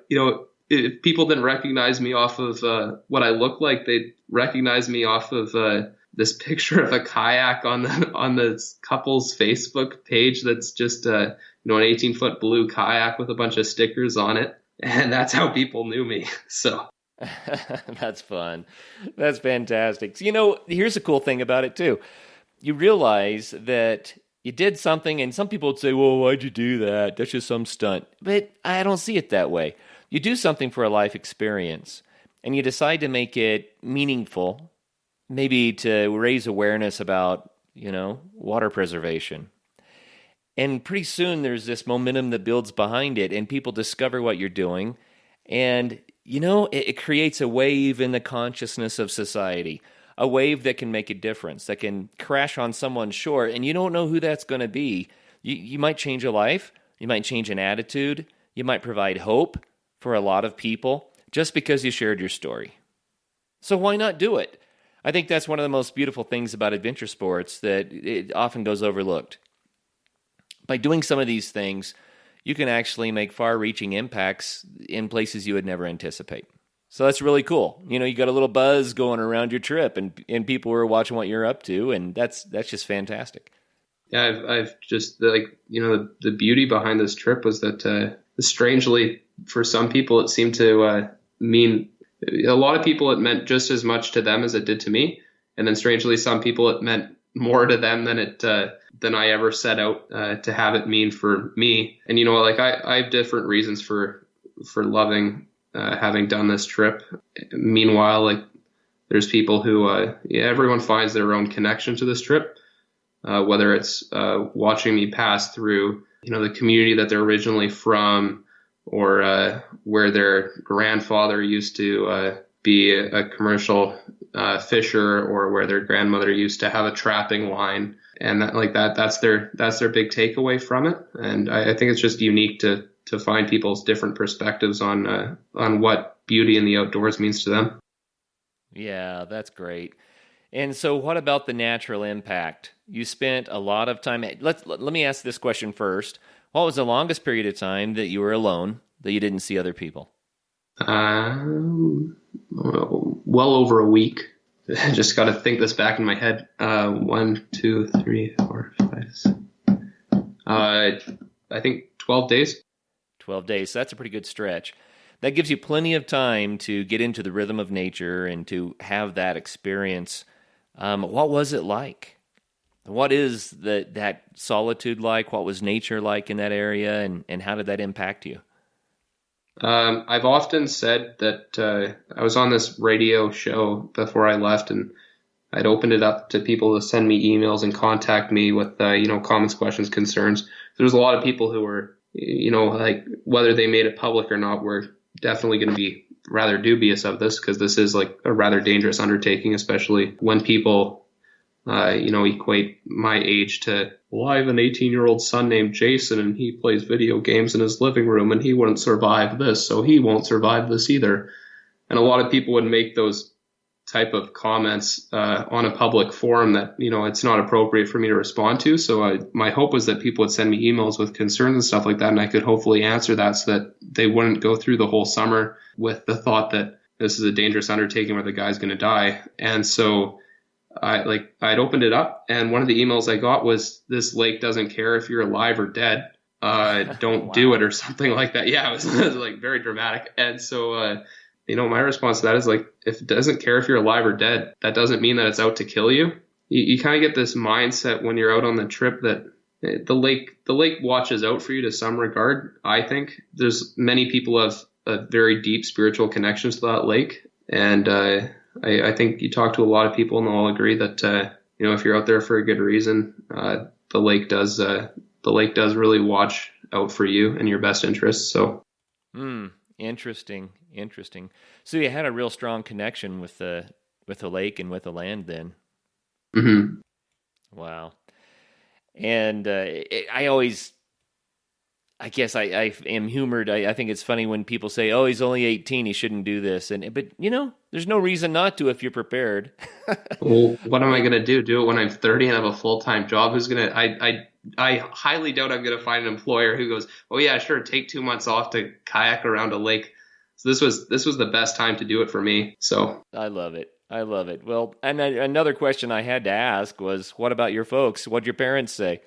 if people didn't recognize me off of what I look like, they'd recognize me off of the this picture of a kayak on the couple's Facebook page that's just an 18-foot blue kayak with a bunch of stickers on it, and that's how people knew me. So that's fun. That's fantastic. So, here's a cool thing about it too. You realize that you did something, and some people would say, well, why'd you do that? That's just some stunt. But I don't see it that way. You do something for a life experience, and you decide to make it meaningful, maybe to raise awareness about, water preservation. And pretty soon there's this momentum that builds behind it, and people discover what you're doing. And, it creates a wave in the consciousness of society, a wave that can make a difference, that can crash on someone's shore, and you don't know who that's going to be. You might change a life. You might change an attitude. You might provide hope for a lot of people just because you shared your story. So why not do it? I think that's one of the most beautiful things about adventure sports, that it often goes overlooked. By doing some of these things, you can actually make far-reaching impacts in places you would never anticipate. So that's really cool. You got a little buzz going around your trip, and people are watching what you're up to, and that's just fantastic. Yeah, I've just the beauty behind this trip was that strangely, for some people, it seemed to mean a lot of people. It meant just as much to them as it did to me, and then strangely, some people it meant more to them than I ever set out to have it mean for me. And I have different reasons for loving having done this trip. Meanwhile, there's people who everyone finds their own connection to this trip, whether it's watching me pass through the community that they're originally from, or where their grandfather used to be a commercial fisher, or where their grandmother used to have a trapping line, and that's their big takeaway from it. And I think it's just unique to find people's different perspectives on what beauty in the outdoors means to them. Yeah, that's great. And so what about the natural impact? You spent a lot of time. Let me ask this question first. What was the longest period of time that you were alone, that you didn't see other people? Well over a week. I just got to think this back in my head. 1, 2, 3, 4, 5, 6. I think 12 days. 12 days. So that's a pretty good stretch. That gives you plenty of time to get into the rhythm of nature and to have that experience. What was it like? What is that solitude like? What was nature like in that area, and how did that impact you? I've often said that I was on this radio show before I left, and I'd opened it up to people to send me emails and contact me with comments, questions, concerns. There was a lot of people who were, whether they made it public or not, were definitely going to be rather dubious of this, because this is a rather dangerous undertaking, especially when people equate my age to, well, I have an 18-year-old son named Jason, and he plays video games in his living room, and he wouldn't survive this, so he won't survive this either. And a lot of people would make those type of comments on a public forum that, it's not appropriate for me to respond to. So my hope was that people would send me emails with concerns and stuff like that, and I could hopefully answer that so that they wouldn't go through the whole summer with the thought that this is a dangerous undertaking where the guy's going to die. And so I'd opened it up, and one of the emails I got was, this lake doesn't care if you're alive or dead. Don't Wow. do it, or something like that. Yeah, it was very dramatic. And so, my response to that is if it doesn't care if you're alive or dead, that doesn't mean that it's out to kill you. You kind of get this mindset when you're out on the trip that the lake watches out for you to some regard. I think there's many people who have a very deep spiritual connections to that lake. And, I think you talk to a lot of people and they'll all agree that, if you're out there for a good reason, the lake does really watch out for you and your best interests. So. Interesting. So you had a real strong connection with the lake and with the land then. Mm-hmm. Wow. And I guess I am humored. I think it's funny when people say, "Oh, he's only 18, he shouldn't do this." But there's no reason not to if you're prepared. Well, what am I going to do? Do it when I'm 30 and have a full-time job? Who's going to? I highly doubt I'm going to find an employer who goes, "Oh yeah, sure, take 2 months off to kayak around a lake." So this was the best time to do it for me. So I love it. I love it. Well, and another question I had to ask was, what about your folks? What'd your parents say?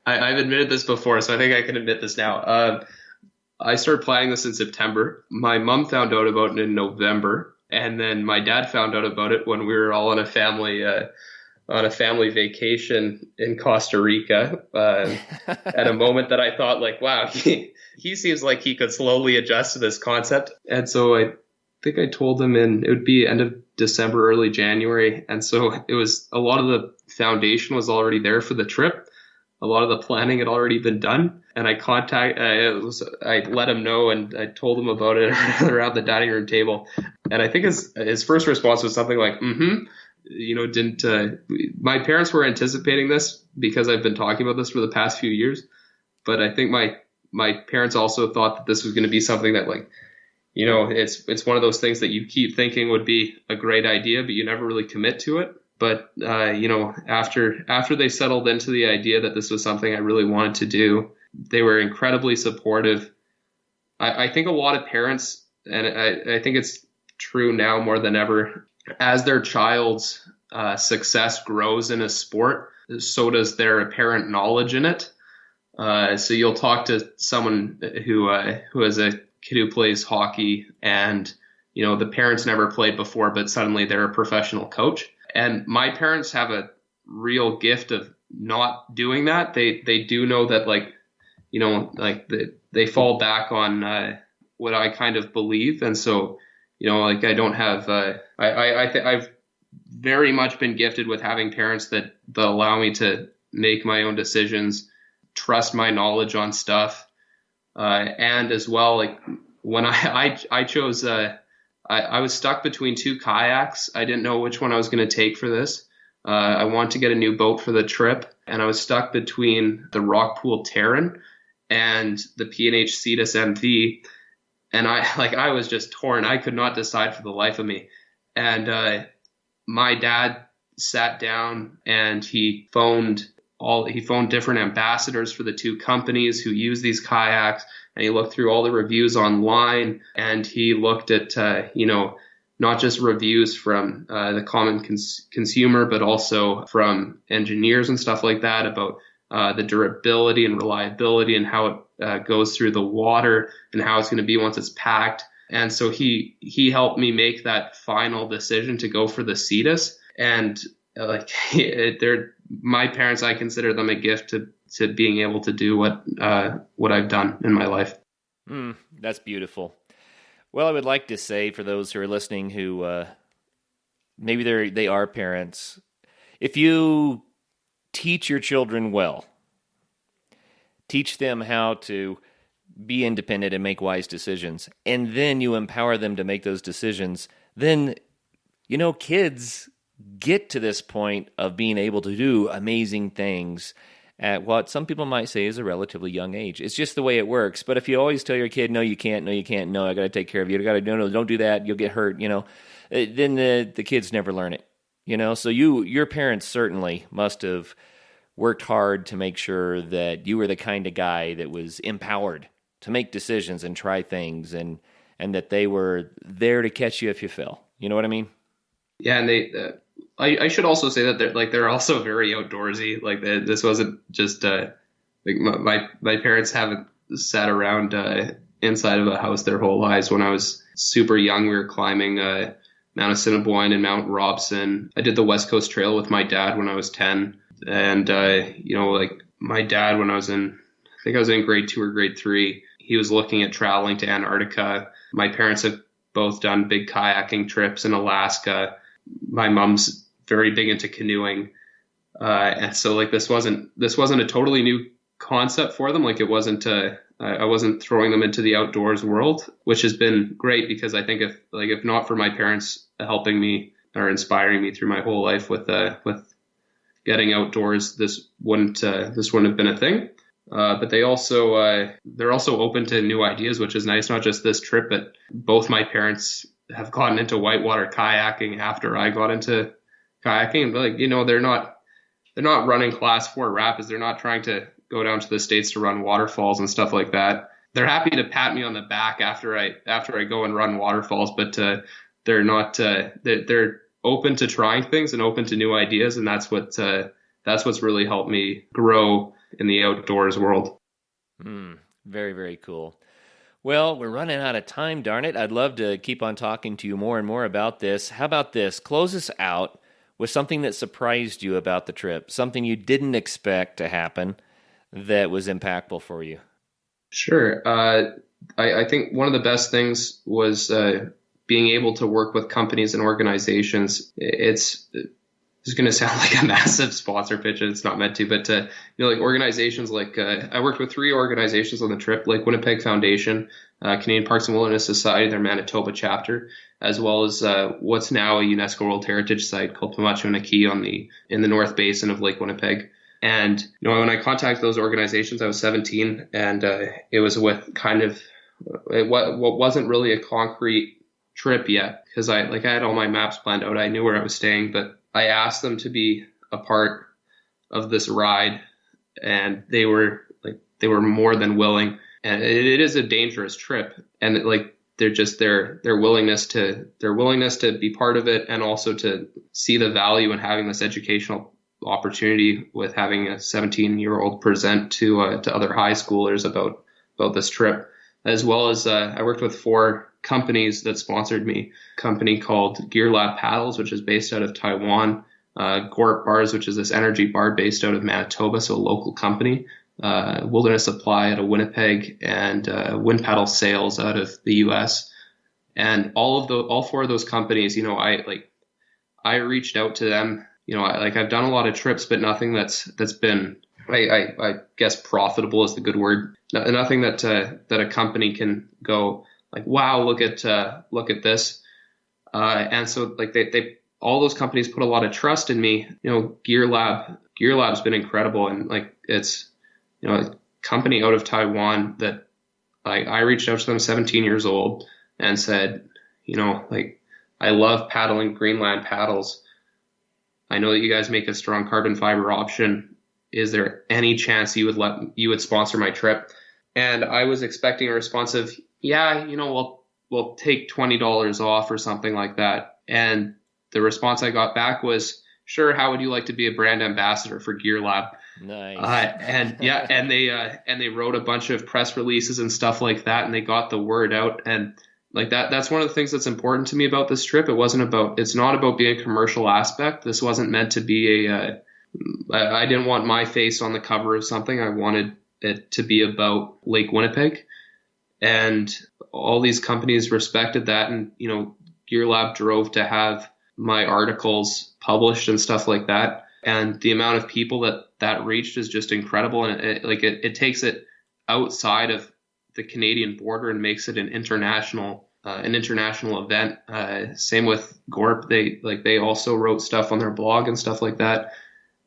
I've admitted this before, so I think I can admit this now. I started planning this in September. My mom found out about it in November, and then my dad found out about it when we were all on a family vacation in Costa Rica. At a moment that I thought, like, wow, he seems like he could slowly adjust to this concept. And so I think I told him it would be end of December, early January. And so it was, a lot of the foundation was already there for the trip. A lot of the planning had already been done. And I let him know, and I told him about it around the dining room table. And I think his first response was something like, my parents were anticipating this because I've been talking about this for the past few years. But I think my parents also thought that this was going to be something that, like, it's one of those things that you keep thinking would be a great idea, but you never really commit to it. But, after they settled into the idea that this was something I really wanted to do, they were incredibly supportive. I think a lot of parents, and I think it's true now more than ever, as their child's success grows in a sport, so does their apparent knowledge in it. So you'll talk to someone who has a kid who plays hockey, and the parents never played before, but suddenly they're a professional coach. And my parents have a real gift of not doing that. They do know that, they fall back on what I kind of believe, and so I don't have I've very much been gifted with having parents that allow me to make my own decisions, trust my knowledge on stuff, and as well, like when I chose. I was stuck between two kayaks. I didn't know which one I was going to take for this. I wanted to get a new boat for the trip, and I was stuck between the Rockpool Terran and the P&H Cetus MV. And I was just torn. I could not decide for the life of me. And my dad sat down and he phoned different ambassadors for the two companies who use these kayaks, and he looked through all the reviews online, and he looked at not just reviews from the common consumer, but also from engineers and stuff like that about the durability and reliability and how it goes through the water and how it's going to be once it's packed. And so he helped me make that final decision to go for the Cetus. And my parents, I consider them a gift to being able to do what I've done in my life. That's beautiful. Well, I would like to say for those who are listening who maybe they are parents, if you teach your children well, teach them how to be independent and make wise decisions, and then you empower them to make those decisions, then, kids get to this point of being able to do amazing things at what some people might say is a relatively young age. It's just the way it works. But if you always tell your kid, no, you can't, no, I got to take care of you, no, don't do that, you'll get hurt, then the kids never learn it, So your parents certainly must have worked hard to make sure that you were the kind of guy that was empowered to make decisions and try things, and that they were there to catch you if you fell. You know what I mean? Yeah, and I should also say that they're also very outdoorsy. Like this wasn't just my parents haven't sat around inside of a house their whole lives. When I was super young, we were climbing Mount Assiniboine and Mount Robson. I did the West Coast Trail with my dad when I was 10, and my dad, when I think I was in grade 2 or grade 3, he was looking at traveling to Antarctica. My parents have both done big kayaking trips in Alaska. My mom's very big into canoeing. And so this wasn't a totally new concept for them. Like it wasn't, I wasn't throwing them into the outdoors world, which has been great, because I think if not for my parents helping me or inspiring me through my whole life with getting outdoors, this wouldn't have been a thing. But they're also open to new ideas, which is nice. Not just this trip, but both my parents have gotten into whitewater kayaking after I got into kayaking. But they're not running class 4 rapids. They're not trying to go down to the States to run waterfalls and stuff like that. They're happy to pat me on the back after I go and run waterfalls, but they're not they're open to trying things and open to new ideas, and that's what's really helped me grow in the outdoors world. Very, very cool. Well, we're running out of time, darn it. I'd love to keep on talking to you more and more about this. How about this? Close us out with something that surprised you about the trip, something you didn't expect to happen that was impactful for you. Sure. I think one of the best things was being able to work with companies and organizations. It's going to sound like a massive sponsor pitch, and it's not meant to, but like organizations like I worked with 3 organizations on the trip: Lake Winnipeg Foundation, Canadian Parks and Wilderness Society, their Manitoba chapter, as well as what's now a UNESCO World Heritage Site called Pimatuanaki in the North Basin of Lake Winnipeg. And when I contacted those organizations, I was 17, and it was with what wasn't really a concrete trip yet, because I had all my maps planned out. I knew where I was staying, but I asked them to be a part of this ride, and they were more than willing. And it is a dangerous trip, and their willingness to be part of it, and also to see the value in having this educational opportunity with having a 17-year-old present to other high schoolers about this trip, as well as I worked with 4 companies that sponsored me. A company called Gear Lab Paddles, which is based out of Taiwan, Gorp Bars, which is this energy bar based out of Manitoba, so a local company, Wilderness Supply out of Winnipeg, and Wind Paddle Sales out of the US. And all 4 of those companies, I reached out to them. I've done a lot of trips, but nothing that's been, I guess, profitable is the good word. Nothing that a company can go like, wow, look at this. And so they all those companies put a lot of trust in me. Gear Lab's been incredible, and it's a company out of Taiwan that I reached out to them 17 years old and said, I love paddling Greenland paddles. I know that you guys make a strong carbon fiber option. Is there any chance you would sponsor my trip? And I was expecting a response of, yeah, we'll take $20 off or something like that. And the response I got back was, sure, how would you like to be a brand ambassador for Gear Lab? Nice. And they wrote a bunch of press releases and stuff like that, and they got the word out. And that's one of the things that's important to me about this trip. It's not about being a commercial aspect. This wasn't meant to be I didn't want my face on the cover of something. I wanted it to be about Lake Winnipeg, and all these companies respected that. And, Gear Lab drove to have my articles published and stuff like that. And the amount of people that reached is just incredible. And it takes it outside of the Canadian border and makes it an international event. Same with Gorp. They also wrote stuff on their blog and stuff like that.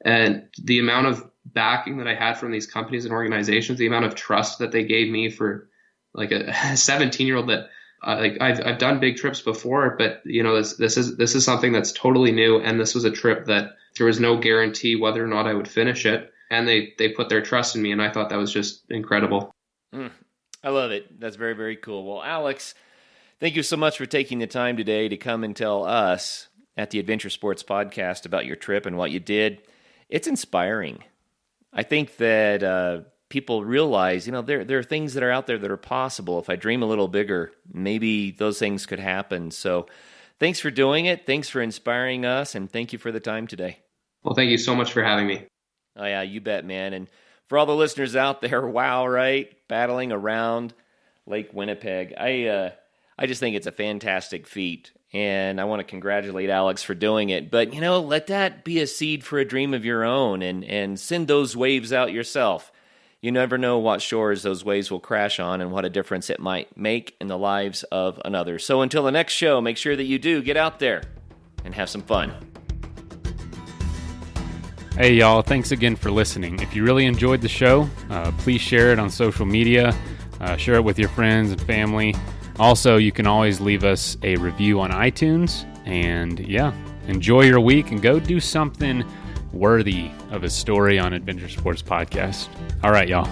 And the amount of backing that I had from these companies and organizations, the amount of trust that they gave me for a 17-year-old that I've done big trips before, but this is something that's totally new. And this was a trip that there was no guarantee whether or not I would finish it. And they put their trust in me. And I thought that was just incredible. I love it. That's very, very cool. Well, Alex, thank you so much for taking the time today to come and tell us at the Adventure Sports Podcast about your trip and what you did. It's inspiring. I think that people realize, there are things that are out there that are possible. If I dream a little bigger, maybe those things could happen. So thanks for doing it. Thanks for inspiring us. And thank you for the time today. Well, thank you so much for having me. Oh, yeah, you bet, man. And for all the listeners out there, wow, right? Battling around Lake Winnipeg. I just think it's a fantastic feat. And I want to congratulate Alex for doing it. But, let that be a seed for a dream of your own, and send those waves out yourself. You never know what shores those waves will crash on and what a difference it might make in the lives of another. So until the next show, make sure that you do get out there and have some fun. Hey, y'all. Thanks again for listening. If you really enjoyed the show, please share it on social media. Share it with your friends and family. Also, you can always leave us a review on iTunes. And yeah, enjoy your week and go do something worthy of a story on Adventure Sports Podcast. All right, y'all.